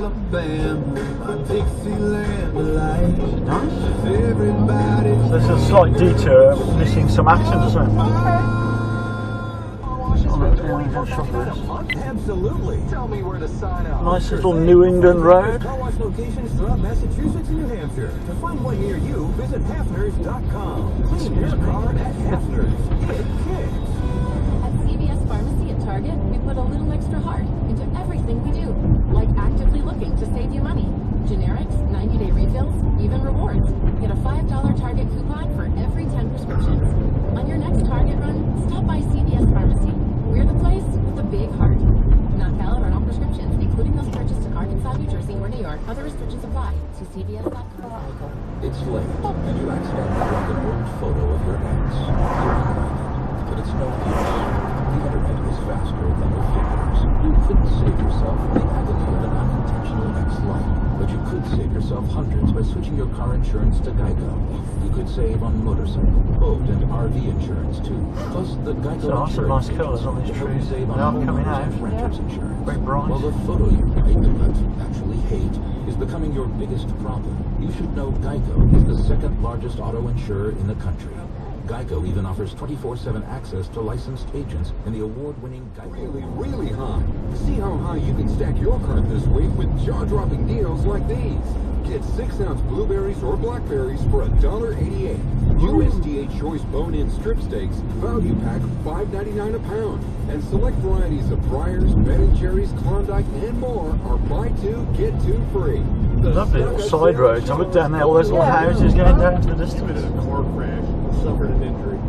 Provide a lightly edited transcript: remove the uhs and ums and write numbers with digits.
So there's a slight detour, missing some action, isn't it? Absolutely. Tell me where to sign up. Nice little New England road. Car wash locations throughout Massachusetts and New Hampshire. To find one near you, visit halfners.com. Clean your car at Halfners. Get kicked. At CVS Pharmacy at Target, we put a little extra heart into everything we do. Like actively looking to save you money. Generics, 90-day refills, even rewards. Get a $5 Target coupon for every 10 prescriptions. On your next Target run, stop by CVS Pharmacy. We're the place with the big heart. Not valid on all prescriptions, including those purchased in Arkansas, New Jersey, or New York. Other restrictions apply. See CVS.com. It's late, and you accidentally took an old photo of your ex. But it's no use. The internet is faster than your fingers. You couldn't save yourself the agony of an unintentional ex-life, but you could save yourself hundreds by switching your car insurance to Geico. You could save on motorcycle, boat, and RV insurance too. Plus, the Geico So that's some nice colours on these trees. They are coming out. Renters insurance. Very bright. Well, the photo you like, but actually hate, is becoming your biggest problem. You should know Geico is the second largest auto insurer in the country. Geico even offers 24/7 access to licensed agents in the award-winning Geico. Really high. See how high you can stack your cart this week with jaw-dropping deals like these. Get 6-ounce blueberries or blackberries for $1.88. USDA Choice Bone-In Strip Steaks, value pack $5.99 a pound. And select varieties of Breyers, Ben & Jerry's, Klondike, and more are buy two, get two free. Lovely little side roads. I went down there, all those little houses going down to the distance. Car crash, suffered an injury.